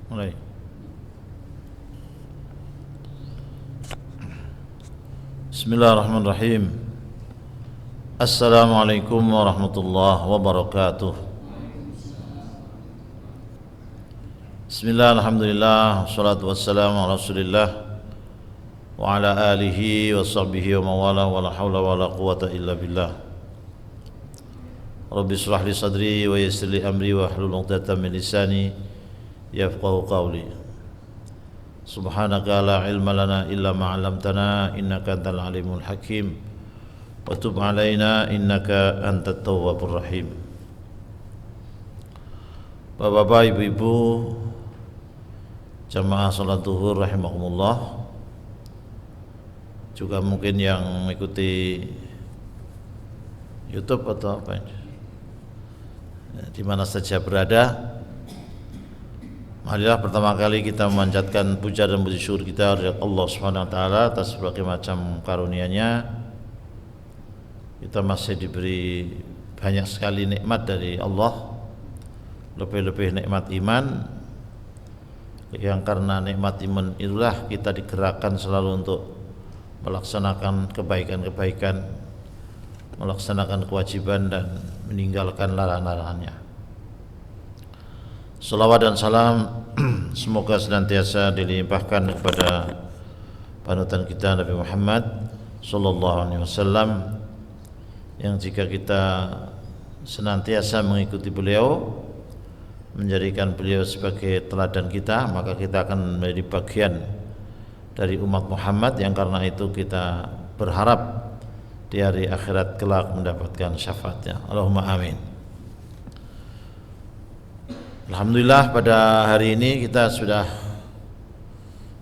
Mulai. Bismillahirrahmanirrahim. Assalamualaikum warahmatullahi wabarakatuh. Bismillah, alhamdulillah, wassalatu wassalamu ala rasulillah wa ala alihi wa sahbihi wa mawala wa la hawla wa la quwata illa billah. Rabbi shrah li sadri wa yassir li amri wa hlul 'uqdatam min lisani yafqahu qawli. Subhanaka la ilma lana illa ma 'allamtana innaka antal alimul hakim wa tub 'alaina innaka antat tawwabur rahim. Bapak-bapak, ibu-ibu, jamaah salat zuhur rahimakumullah, juga mungkin yang mengikuti YouTube atau apa ini, di mana saja berada, marilah pertama kali kita memanjatkan puja dan puji syukur kita kepada Allah Subhanahu wa taala atas berbagai macam karunia-Nya. Kita masih diberi banyak sekali nikmat dari Allah, lebih-lebih nikmat iman, yang karena nikmat iman itulah kita digerakkan selalu untuk melaksanakan kebaikan-kebaikan, melaksanakan kewajiban dan meninggalkan larangan-larangannya. Salawat dan salam semoga senantiasa dilimpahkan kepada panutan kita Nabi Muhammad sallallahu alaihi wasallam, yang jika kita senantiasa mengikuti beliau, menjadikan beliau sebagai teladan kita, maka kita akan menjadi bagian dari umat Muhammad, yang karena itu kita berharap di hari akhirat kelak mendapatkan syafaatnya. Allahumma amin. Alhamdulillah, pada hari ini kita sudah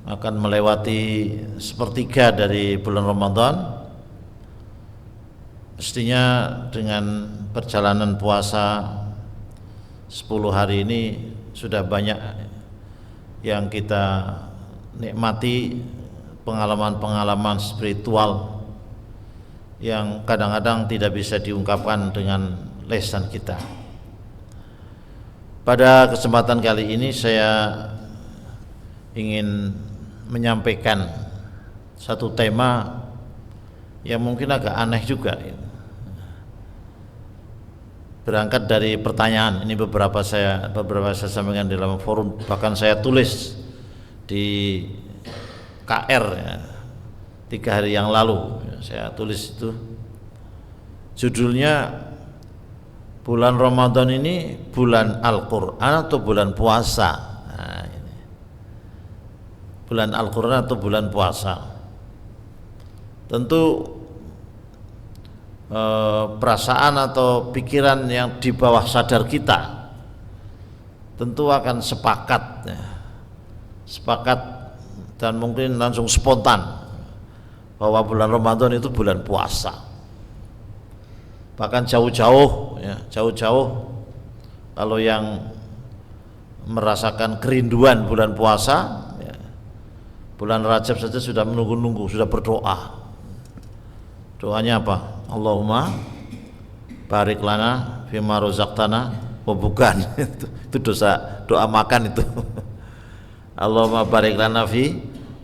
akan melewati sepertiga dari bulan Ramadan. Mestinya dengan perjalanan puasa 10 hari ini sudah banyak yang kita nikmati, pengalaman-pengalaman spiritual yang kadang-kadang tidak bisa diungkapkan dengan lisan kita. Pada kesempatan kali ini saya ingin menyampaikan satu tema yang mungkin agak aneh juga. Berangkat dari pertanyaan, ini beberapa saya sampaikan dalam forum, bahkan saya tulis di KR ya, 3 hari yang lalu saya tulis itu, judulnya bulan Ramadan ini bulan Al-Quran atau bulan puasa. Nah, ini. Bulan Al-Quran atau bulan puasa. Tentu perasaan atau pikiran yang di bawah sadar kita tentu akan sepakat dan mungkin langsung spontan bahwa bulan Ramadan itu bulan puasa. Bahkan jauh-jauh kalau yang merasakan kerinduan bulan puasa ya, bulan Rajab saja sudah menunggu-nunggu, sudah berdoa. Doanya apa? Allahumma barik lana fima rozaqtana. Oh bukan, itu doa makan itu. Allahumma barik lana fi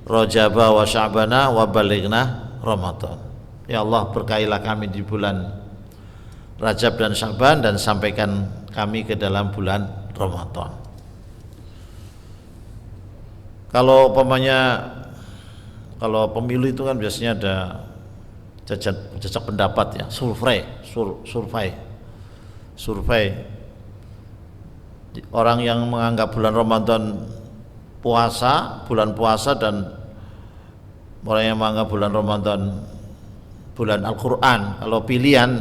Rajaba wa Sya'bana wa balighna Ramadan. Ya Allah, berkailah kami di bulan Rajab dan Sya'ban dan sampaikan kami ke dalam bulan Ramadan. Kalau pemilu itu kan biasanya ada jajak pendapat ya, survei. Orang yang menganggap bulan Ramadan bulan puasa, dan orang yang menganggap bulan Ramadan bulan Al-Quran, kalau pilihan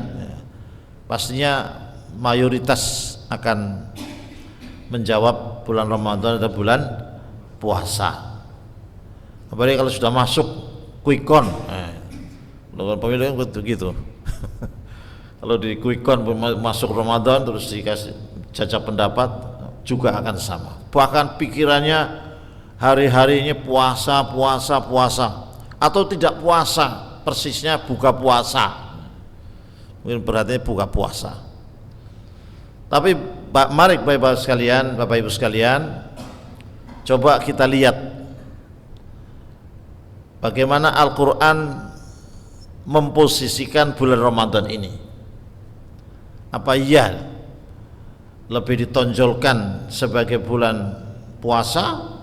pastinya mayoritas akan menjawab bulan Ramadan atau bulan puasa. Apalagi kalau sudah masuk quick count, kalau pemilu kan begitu. Kalau di quick count masuk Ramadan terus dikasih jajak pendapat juga akan sama. Bahkan pikirannya hari-harinya puasa atau tidak puasa, persisnya buka puasa. Mungkin berarti buka puasa. Tapi mari Bapak Ibu sekalian, Coba kita lihat bagaimana Al-Quran memposisikan bulan Ramadan ini. Apa iya lebih ditonjolkan sebagai bulan puasa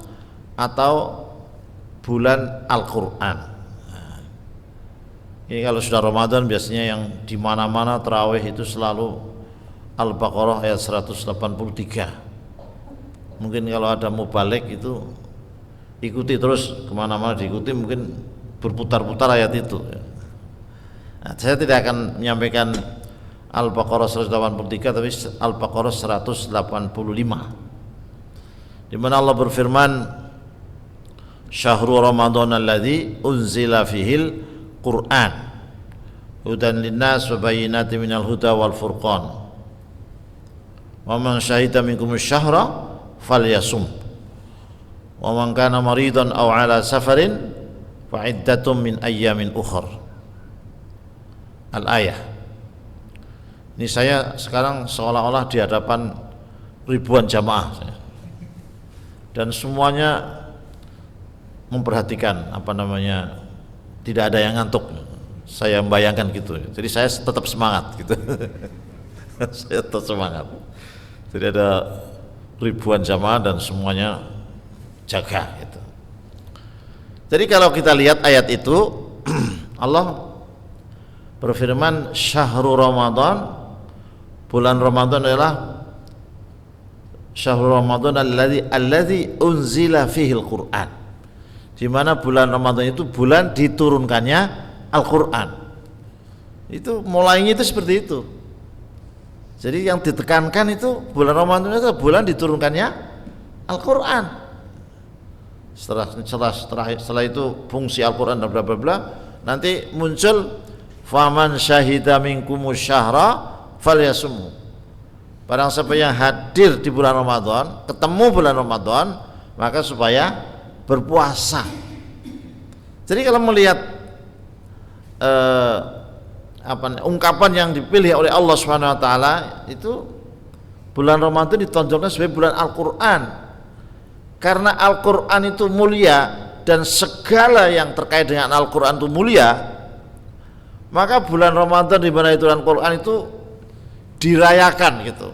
atau bulan Al-Quran? Ini kalau sudah Ramadan biasanya yang di mana-mana tarawih itu selalu Al-Baqarah ayat 183. Mungkin kalau ada mubalik itu ikuti terus, kemana-mana diikuti, mungkin berputar-putar ayat itu. Nah, saya tidak akan menyampaikan Al-Baqarah 183, tapi Al-Baqarah 185, di mana Allah berfirman, Syahrul Ramadan alladzi unzila fihil Quran hudan linnas wa bayyinatin minal huda wal furqan wa man syahida minkumus syahra falyasum wa man kana maridan aw ala safarin fa iddatum min ayyamin ukhar. Al-ayah. Ini saya sekarang seolah-olah di hadapan ribuan jamaah dan semuanya memperhatikan tidak ada yang ngantuk. Saya membayangkan gitu. Jadi saya tetap semangat gitu. Saya tetap semangat. Jadi ada ribuan jamaah dan semuanya jaga gitu. Jadi kalau kita lihat ayat itu, Allah berfirman, Syahrul Ramadan, bulan Ramadan adalah Syahrul Ramadan alladzi unzila fihil Quran, di mana bulan Ramadan itu bulan diturunkannya Al-Quran. Itu mulainya itu seperti itu. Jadi yang ditekankan itu bulan Ramadan itu bulan diturunkannya Al-Quran. Setelah itu fungsi Al-Quran dan bla bla bla, nanti muncul faman syahida minkumus syahra falyasum. Barang siapa yang hadir di bulan Ramadan, ketemu bulan Ramadan, maka supaya berpuasa. Jadi kalau melihat ungkapan yang dipilih oleh Allah Subhanahu wa taala, itu bulan Ramadan ditonjolkan sebagai bulan Al-Qur'an. Karena Al-Qur'an itu mulia dan segala yang terkait dengan Al-Qur'an itu mulia, maka bulan Ramadan di mana itu Al-Qur'an itu dirayakan gitu.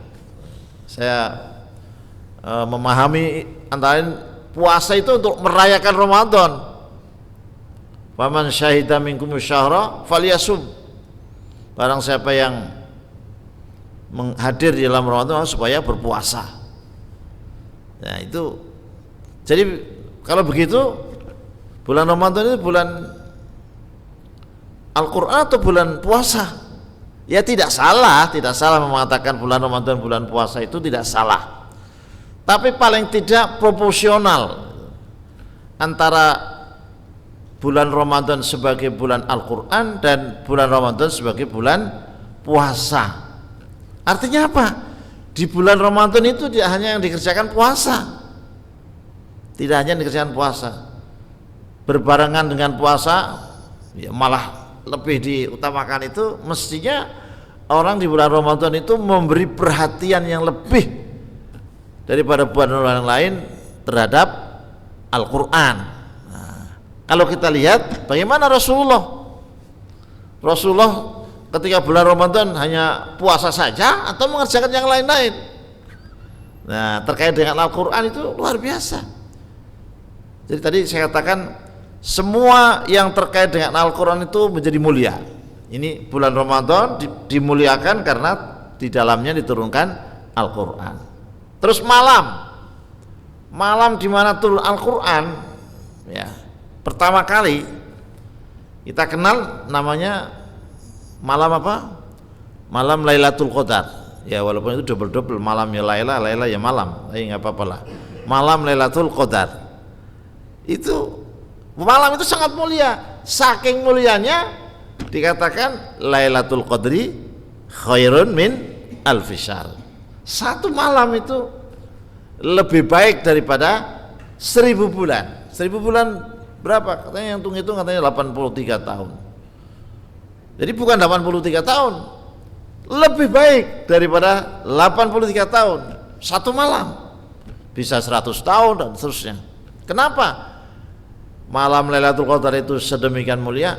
Saya memahami antara lain puasa itu untuk merayakan Ramadan. Faman syahida minkumus syahra falyasum. Barang siapa yang hadir di dalam Ramadan supaya berpuasa. Nah, itu. Jadi kalau begitu bulan Ramadan itu bulan Al-Qur'an atau bulan puasa? Ya tidak salah mengatakan bulan Ramadan bulan puasa, itu tidak salah. Tapi paling tidak proporsional antara bulan Ramadan sebagai bulan Al-Quran dan bulan Ramadan sebagai bulan puasa. Artinya apa? Di bulan Ramadan itu tidak hanya yang dikerjakan puasa, tidak hanya yang dikerjakan puasa, berbarengan dengan puasa ya malah lebih diutamakan. Itu mestinya orang di bulan Ramadan itu memberi perhatian yang lebih daripada bulan-bulan lain terhadap Al-Quran. Nah, kalau kita lihat bagaimana Rasulullah ketika bulan Ramadan hanya puasa saja atau mengerjakan yang lain-lain. Nah, terkait dengan Al-Quran itu luar biasa. Jadi tadi saya katakan semua yang terkait dengan Al-Quran itu menjadi mulia. Ini bulan Ramadan dimuliakan karena di dalamnya diturunkan Al-Quran. Terus malam di mana turun Al-Quran, ya pertama kali kita kenal namanya malam apa? Malam Lailatul Qadar. Ya walaupun itu double malamnya Laila ya malam, tapi nggak apa-apa lah. Malam Lailatul Qadar itu malam itu sangat mulia, saking mulianya dikatakan Lailatul Qadri khairun min alfi syahr. Satu malam itu lebih baik daripada 1000 bulan. 1000 bulan berapa? Katanya yang hitung katanya 83 tahun. Jadi bukan 83 tahun, lebih baik daripada 83 tahun satu malam. bisa 100 tahun dan seterusnya. Kenapa malam Lailatul Qadar itu sedemikian mulia?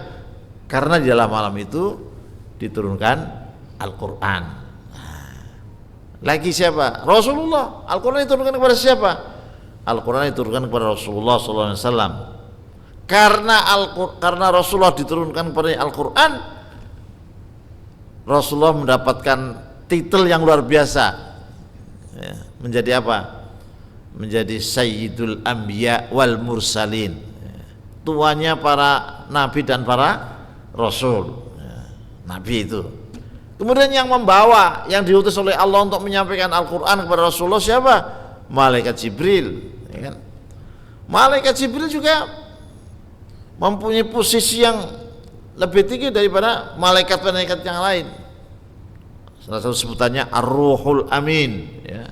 Karena di dalam malam itu diturunkan Al-Quran. Lagi siapa? Rasulullah. Al-Quran diturunkan kepada siapa? Al-Quran diturunkan kepada Rasulullah SAW. Karena Rasulullah diturunkan kepada Al-Quran, Rasulullah mendapatkan titel yang luar biasa, ya, menjadi apa? Menjadi Sayyidul Anbiya wal Mursalin, ya, tuanya para nabi dan para rasul, ya, nabi itu. Kemudian yang membawa, yang diutus oleh Allah untuk menyampaikan Al-Quran kepada Rasulullah siapa? Malaikat Jibril, ya kan? Malaikat Jibril juga mempunyai posisi yang lebih tinggi daripada malaikat-malaikat yang lain. Salah satu sebutannya Ar-Ruhul Amin, ya.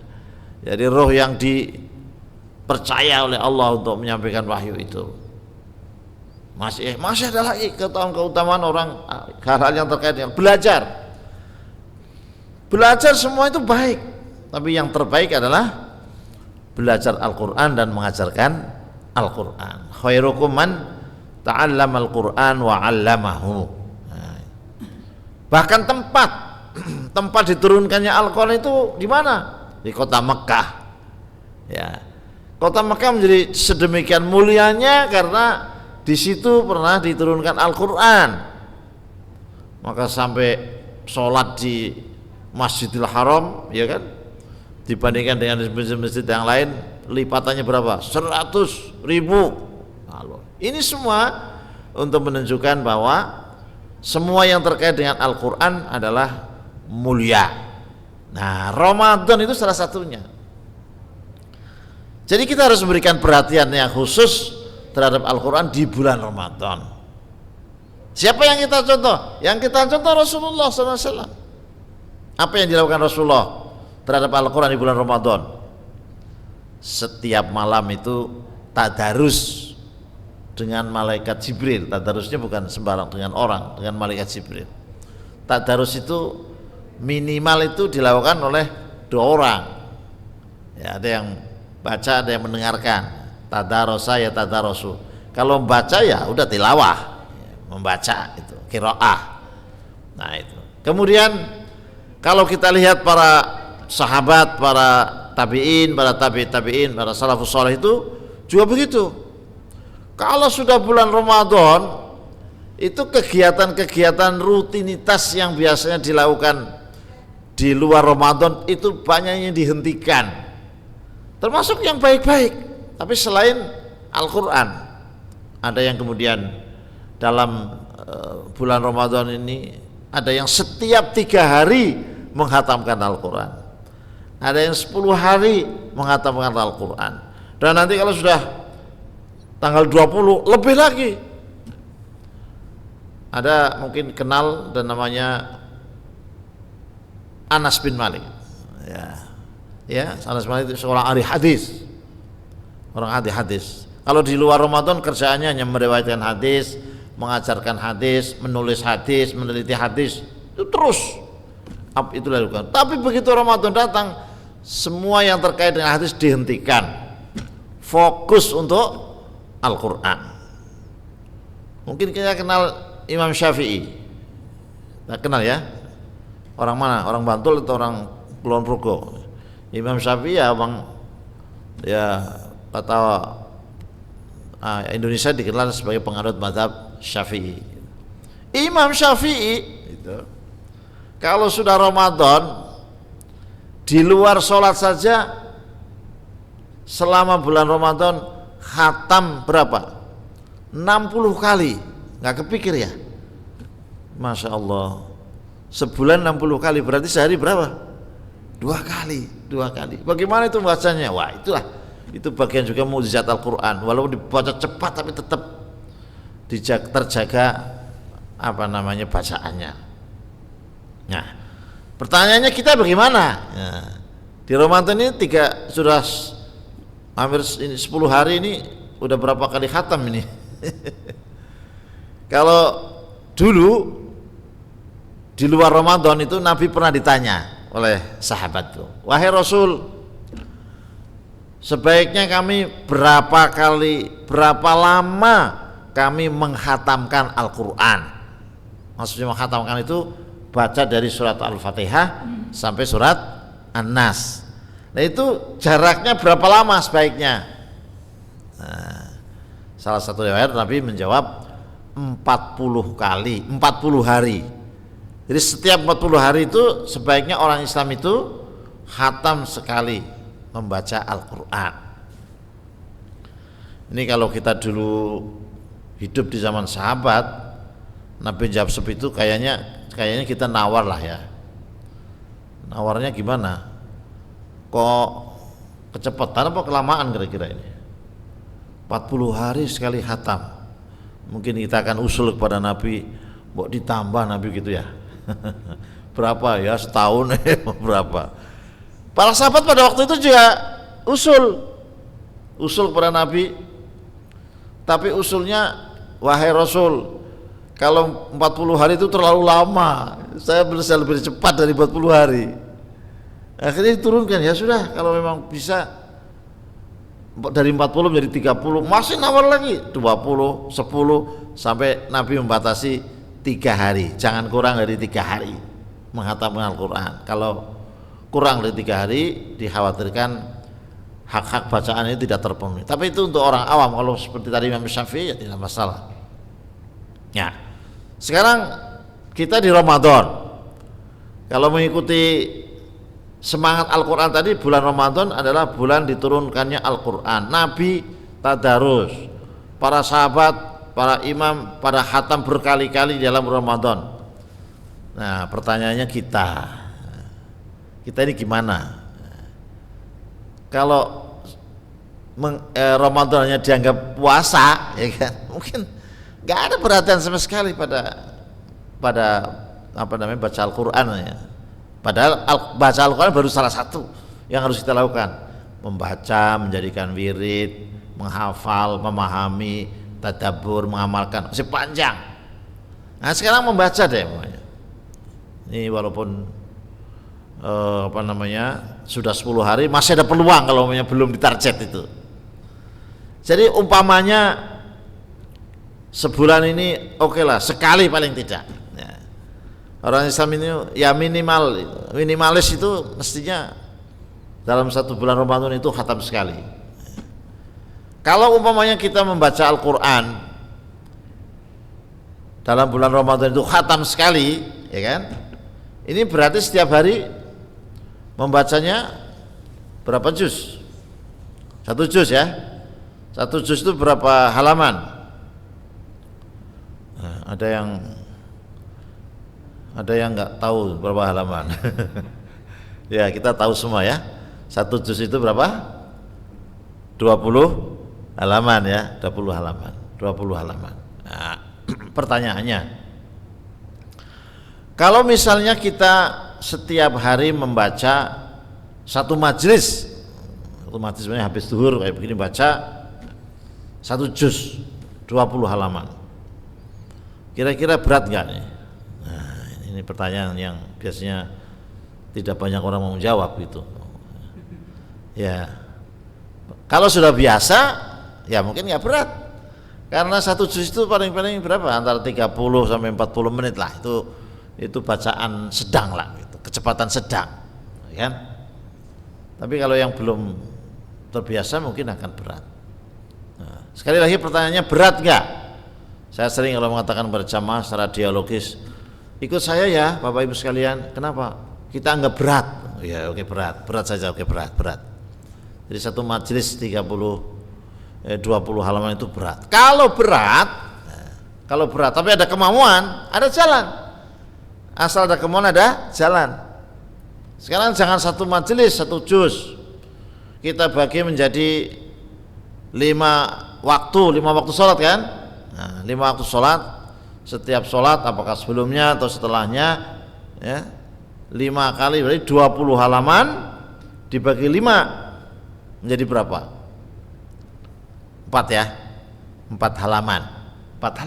Jadi roh yang dipercaya oleh Allah untuk menyampaikan wahyu itu. Masih ada lagi keutamaan orang, hal-hal yang terkait dengan belajar. Belajar semua itu baik, tapi yang terbaik adalah belajar Al-Quran dan mengajarkan Al-Quran. Khairukum man ta'allama Al-Quran wa 'allamahu. Nah, bahkan tempat diturunkannya Al-Quran itu di mana? Di kota Mekah. Ya. Kota Mekah menjadi sedemikian mulianya karena di situ pernah diturunkan Al-Quran. Maka sampai sholat di Masjidil Haram, ya kan, dibandingkan dengan masjid-masjid yang lain lipatannya berapa? 100.000. Ini semua untuk menunjukkan bahwa semua yang terkait dengan Al-Quran adalah mulia. Nah, Ramadan itu salah satunya. Jadi kita harus memberikan perhatian yang khusus terhadap Al-Quran di bulan Ramadan. Siapa yang kita contoh? Yang kita contoh Rasulullah SAW. Apa yang dilakukan Rasulullah terhadap Al-Quran di bulan Ramadan? Setiap malam itu tadarus dengan malaikat Jibril. Tadarusnya bukan sembarang dengan orang, dengan malaikat Jibril. Tadarus itu minimal itu dilakukan oleh 2 orang. Ya, ada yang baca, ada yang mendengarkan. Tadarosa ya tadarosu. Kalau membaca ya udah tilawah, membaca itu qiraah. Nah itu. Kemudian kalau kita lihat para sahabat, para tabi'in, para tabi'in, para salafus saleh itu juga begitu. Kalau sudah bulan Ramadan, itu kegiatan-kegiatan rutinitas yang biasanya dilakukan di luar Ramadan itu banyak yang dihentikan, termasuk yang baik-baik. Tapi selain Al-Quran, ada yang kemudian dalam bulan Ramadan ini ada yang setiap 3 hari menghatamkan Al-Quran, ada yang 10 hari menghatamkan Al-Quran, dan nanti kalau sudah tanggal 20 lebih lagi. Ada mungkin kenal dan namanya Anas bin Malik. Ya, Anas bin Malik itu seorang ahli hadis. Orang ahli hadis. Kalau di luar Ramadan kerjaannya hanya meriwayatkan hadis, mengajarkan hadis, menulis hadis, meneliti hadis. Itu terus itu dilakukan. Tapi begitu Ramadan datang, semua yang terkait dengan hadis dihentikan. Fokus untuk Al-Quran. Mungkin kita kenal Imam Syafi'i. Kita kenal ya? Orang mana? Orang Bantul atau orang Kulon Progo? Imam Syafi'i ya bang, ya kata Indonesia dikenal sebagai penganut mazhab Syafi'i. Imam Syafi'i itu kalau sudah Ramadan di luar sholat saja selama bulan Ramadan khatam berapa? 60 kali. Nggak kepikir ya? Masya Allah, sebulan 60 kali, berarti sehari berapa? 2 kali. Bagaimana itu bacanya? Wah, itu bagian juga mukjizat Al-Quran. Walaupun dibaca cepat tapi tetap terjaga bacaannya. Nah, pertanyaannya kita bagaimana? Nah, di Ramadan ini sudah hampir 10 hari ini udah berapa kali khatam ini? Kalau dulu di luar Ramadan itu Nabi pernah ditanya oleh sahabat tuh, wahai Rasul, sebaiknya kami berapa lama kami menghatamkan Al-Quran. Maksudnya menghatamkan itu baca dari surat Al-Fatihah sampai surat An-Nas. Nah itu jaraknya berapa lama sebaiknya? Nah, salah satu riwayat Nabi menjawab 40 kali, 40 hari. Jadi setiap 40 hari itu sebaiknya orang Islam itu khatam sekali membaca Al-Quran. Ini kalau kita dulu hidup di zaman sahabat, Nabi jawab seperti itu kayaknya kita nawar lah ya. Nawarnya gimana? Kok kecepatan apa kelamaan kira-kira ini? 40 hari sekali khatam. Mungkin kita akan usul kepada Nabi, mau ditambah Nabi gitu ya. Berapa ya, setahun berapa? Para sahabat pada waktu itu juga usul kepada Nabi. Tapi usulnya, wahai Rasul, kalau 40 hari itu terlalu lama, saya bisa lebih cepat dari 40 hari. Akhirnya diturunkan, ya sudah, kalau memang bisa dari 40 menjadi 30, masih nawar lagi 20, 10, sampai Nabi membatasi 3 hari, jangan kurang dari 3 hari menghatamkan Al-Quran. Kalau kurang dari 3 hari dikhawatirkan hak-hak bacaan ini tidak terpenuhi. Tapi itu untuk orang awam. Kalau seperti tadi Imam Syafi'i ya tidak masalah. Ya, sekarang kita di Ramadan. Kalau mengikuti semangat Al-Quran tadi, bulan Ramadan adalah bulan diturunkannya Al-Quran. Nabi tadarus, para sahabat, para imam, para khatam berkali-kali dalam Ramadan. Nah, pertanyaannya kita ini gimana? Kalau Ramadan hanya dianggap puasa, ya kan? Mungkin nggak ada perhatian sama sekali pada apa namanya baca Al-Quran ya. Padahal baca Al-Quran baru salah satu yang harus kita lakukan, membaca, menjadikan wirid, menghafal, memahami, tadabbur, mengamalkan, masih panjang. Nah sekarang membaca deh, ini walaupun sudah 10 hari masih ada peluang kalau belum ditarget itu. Jadi umpamanya sebulan ini oke lah, sekali paling tidak. Orang Islam ini ya minimalis itu mestinya dalam 1 bulan Ramadan itu khatam sekali. Kalau umpamanya kita membaca Al-Quran dalam bulan Ramadan itu khatam sekali, ya kan? Ini berarti setiap hari membacanya berapa juz? 1 juz ya. 1 juz itu berapa halaman? Nah, ada yang nggak tahu berapa halaman. Ya kita tahu semua ya, 1 juz itu berapa? 20 halaman ya, 20 halaman. Nah, pertanyaannya, kalau misalnya kita setiap hari membaca satu majlis sebenarnya habis zuhur kayak begini baca 1 juz 20 halaman, kira-kira berat nggak nih? Ini pertanyaan yang biasanya tidak banyak orang mau menjawab gitu. Ya, kalau sudah biasa, ya mungkin nggak berat. Karena 1 juz itu paling-paling berapa? Antara 30 sampai 40 menit lah. Itu bacaan sedang lah, gitu. Kecepatan sedang, kan? Tapi kalau yang belum terbiasa mungkin akan berat. Nah, sekali lagi pertanyaannya, berat nggak? Saya sering kalau mengatakan berjamaah secara dialogis, ikut saya ya Bapak Ibu sekalian. Kenapa? Kita anggap berat. Ya oke, berat saja, oke, berat. Jadi 1 majelis 20 halaman itu berat. Kalau berat tapi ada kemauan, ada jalan. Asal ada kemauan, ada jalan. Sekarang jangan 1 majelis 1 juz kita bagi menjadi 5 waktu sholat kan? Nah, 5 waktu sholat. Setiap sholat apakah sebelumnya atau setelahnya ya, 5 kali berarti 20 halaman dibagi 5 menjadi berapa? 4 ya, 4 halaman 4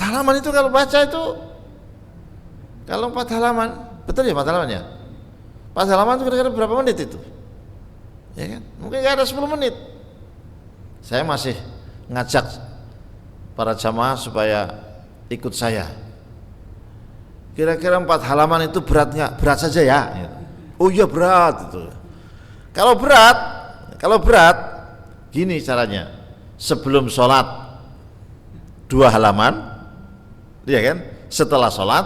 halaman itu kalau baca itu, kalau 4 halaman betul ya, 4 halaman ya, 4 halaman itu kira-kira berapa menit itu ya kan? Mungkin nggak ada 10 menit. Saya masih ngajak para jamaah supaya ikut saya. Kira-kira 4 halaman itu berat nggak? Berat saja ya. Oh iya berat itu. Kalau berat, gini caranya. Sebelum sholat 2 halaman, ya kan? Setelah sholat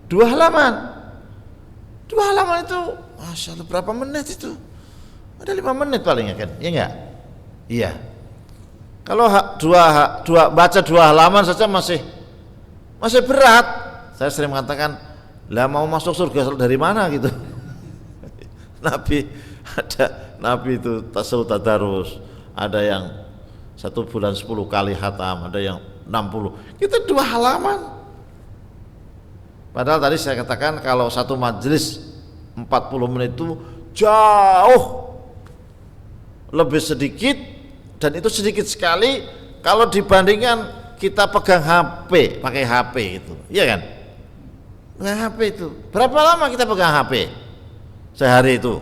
2 halaman. 2 halaman itu, masya Allah, berapa menit itu? Ada 5 menit paling ya kan? Iya enggak? Iya. Kalau baca 2 halaman saja masih berat. Saya sering mengatakan, lah mau masuk surga dari mana gitu. Nabi itu tasawuf tadarus, ada yang 1 bulan 10 kali khatam, ada yang 60. Kita 2 halaman. Padahal tadi saya katakan kalau satu majelis 40 menit itu jauh lebih sedikit, dan itu sedikit sekali kalau dibandingkan kita pegang HP, pakai HP itu, iya kan? Pegang HP itu, berapa lama kita pegang HP sehari itu?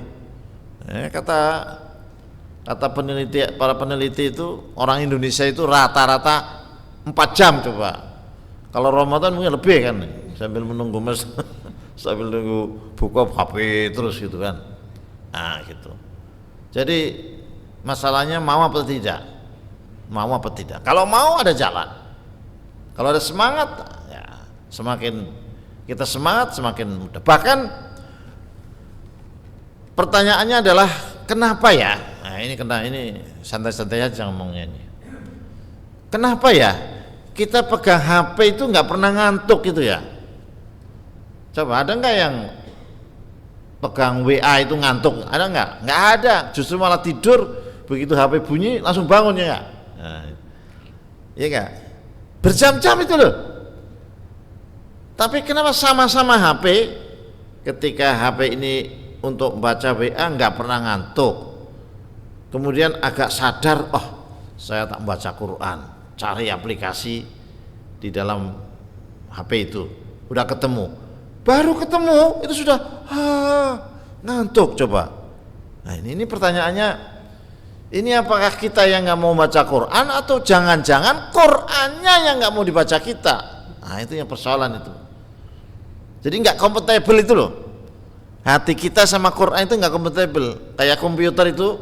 Kata para peneliti itu orang Indonesia itu rata-rata 4 jam coba. Kalau Ramadan mungkin lebih kan, sambil menunggu sambil nunggu buka HP terus gitu kan. Nah gitu. Jadi masalahnya mau apa tidak? Mau apa tidak? Kalau mau ada jalan. Kalau ada semangat, ya semakin kita semangat semakin mudah. Bahkan pertanyaannya adalah kenapa ya? Nah ini santai-santai aja ngomongnya ini. Kenapa ya kita pegang HP itu nggak pernah ngantuk gitu ya? Coba ada nggak yang pegang WA itu ngantuk? Ada nggak? Nggak ada. Justru malah tidur, begitu HP bunyi langsung bangun ya nggak? Nah, iya nggak? Berjam-jam itu loh. Tapi kenapa sama-sama HP, ketika HP ini untuk baca WA nggak pernah ngantuk, kemudian agak sadar, oh saya tak baca Quran, cari aplikasi di dalam HP itu, udah ketemu, baru ketemu itu sudah ngantuk coba. Nah ini pertanyaannya, ini apakah kita yang nggak mau baca Quran atau jangan-jangan Qurannya yang nggak mau dibaca kita? Nah itu yang persoalan itu. Jadi nggak kompatibel itu loh. Hati kita sama Quran itu nggak kompatibel. Kayak komputer itu,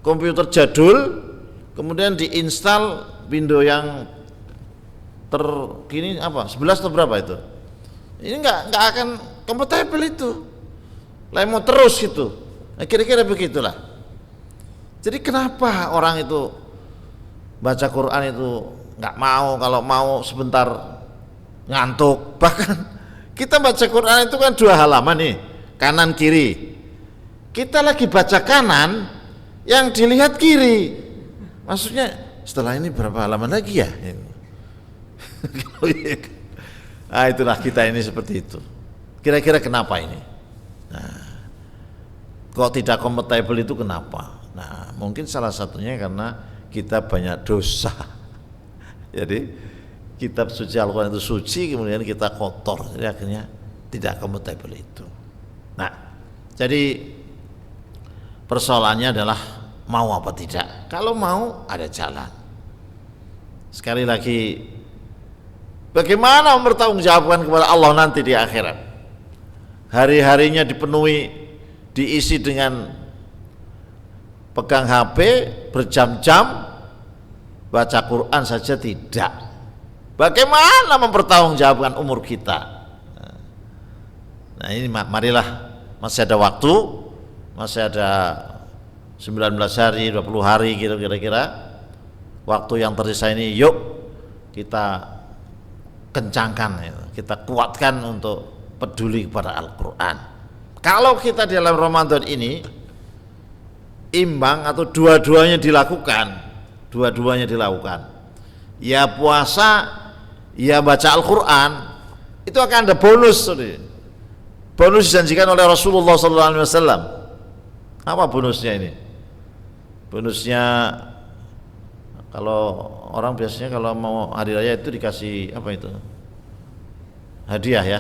komputer jadul, kemudian diinstal Windows yang terkini apa? 11 atau berapa itu? Ini nggak akan kompatibel itu. Lemot terus gitu. Nah, kira-kira begitulah. Jadi kenapa orang itu baca Quran itu nggak mau, kalau mau sebentar ngantuk. Bahkan kita baca Quran itu kan 2 halaman nih, kanan kiri. Kita lagi baca kanan, yang dilihat kiri. Maksudnya setelah ini berapa halaman lagi ya? Nah itulah kita ini seperti itu. Kira-kira kenapa ini? Nah, kok tidak kompatibel itu kenapa? Nah mungkin salah satunya karena kita banyak dosa. Jadi kitab suci Al-Quran itu suci, kemudian kita kotor, jadi akhirnya tidak kompatibel itu. Nah jadi persoalannya adalah mau apa tidak. Kalau mau ada jalan. Sekali lagi, bagaimana mempertanggungjawabkan kepada Allah nanti di akhirat? Hari-harinya diisi dengan pegang HP berjam-jam, baca Quran saja tidak. Bagaimana mempertanggungjawabkan umur kita? Nah ini marilah, masih ada waktu, masih ada 19 hari, 20 hari kira-kira. Waktu yang tersisa ini yuk kita kencangkan, kita kuatkan untuk peduli kepada Al-Quran. Kalau kita di dalam Ramadan ini imbang atau dua-duanya dilakukan, ya puasa, ya baca Al-Quran, itu akan ada bonus. Bonus dijanjikan oleh Rasulullah SAW. Apa bonusnya ini? Bonusnya, kalau orang biasanya kalau mau hari raya itu dikasih apa itu? Hadiah ya,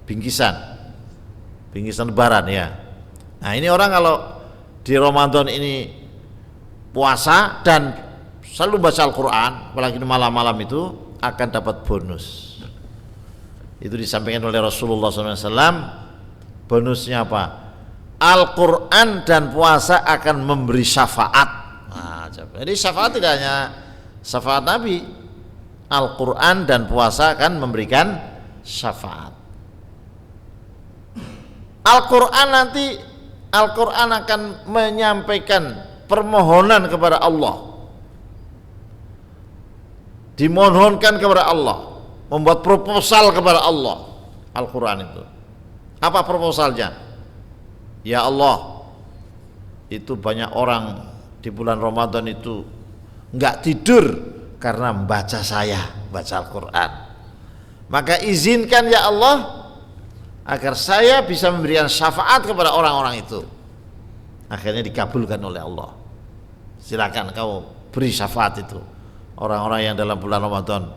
bingkisan lebaran ya. Nah ini orang kalau di Ramadan ini puasa dan selalu baca Al-Quran, apalagi di malam-malam itu akan dapat bonus. Itu disampaikan oleh Rasulullah SAW. Bonusnya apa? Al-Quran dan puasa akan memberi syafaat. Nah, jadi syafaat tidak hanya syafaat Nabi, Al-Quran dan puasa akan memberikan syafaat. Al-Quran nanti, Al-Quran akan menyampaikan permohonan kepada Allah, dimohonkan kepada Allah, membuat proposal kepada Allah. Al-Quran itu apa proposalnya? Ya Allah, itu banyak orang di bulan Ramadan itu enggak tidur karena membaca baca Al-Quran. Maka izinkan ya Allah agar saya bisa memberikan syafaat kepada orang-orang itu. Akhirnya dikabulkan oleh Allah. Silakan kau beri syafaat itu orang-orang yang dalam bulan Ramadan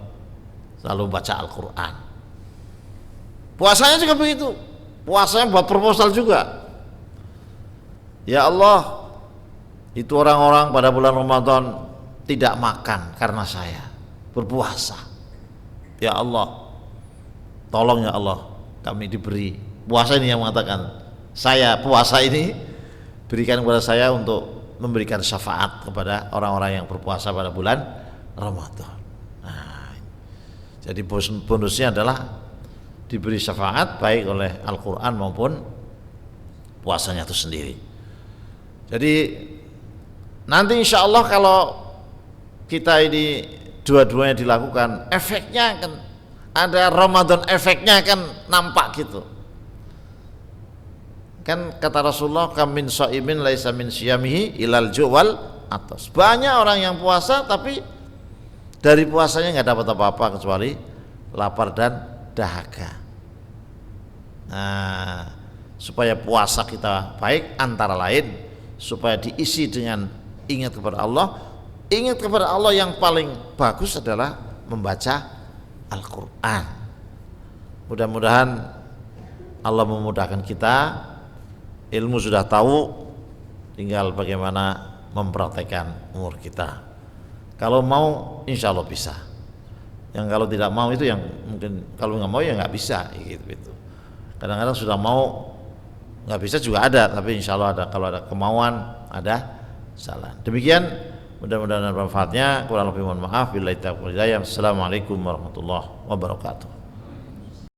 selalu baca Al-Quran. Puasanya juga begitu. Puasanya buat proposal juga. Ya Allah, itu orang-orang pada bulan Ramadan tidak makan karena saya berpuasa. Ya Allah, tolong ya Allah, kami diberi puasa ini yang mengatakan saya puasa ini berikan kepada saya untuk memberikan syafaat kepada orang-orang yang berpuasa pada bulan Ramadan. Nah, jadi bonusnya adalah diberi syafaat baik oleh Al-Quran maupun puasanya itu sendiri. Jadi nanti insya Allah kalau kita ini dua-duanya dilakukan, efeknya akan ada Ramadan, efeknya akan nampak gitu. Kan kata Rasulullah, kam min shaimin laisa min siyamihi ilal juwal atas. Banyak orang yang puasa tapi dari puasanya nggak dapat apa-apa kecuali lapar dan dahaga. Nah, supaya puasa kita baik antara lain supaya diisi dengan ingat kepada Allah. Ingat kepada Allah yang paling bagus adalah membaca Al-Quran. Mudah-mudahan Allah memudahkan kita. Ilmu sudah tahu, tinggal bagaimana mempraktekkan umur kita. Kalau mau insya Allah bisa. Yang kalau tidak mau itu yang mungkin, kalau nggak mau ya nggak bisa gitu. Kadang-kadang sudah mau nggak bisa juga ada, tapi insya Allah ada. Kalau ada kemauan, ada jalan. Demikian, mudah-mudahan ada manfaatnya. Kurang lebih mohon maaf. Billahi taufiq wal hidayah. Assalamualaikum warahmatullahi wabarakatuh.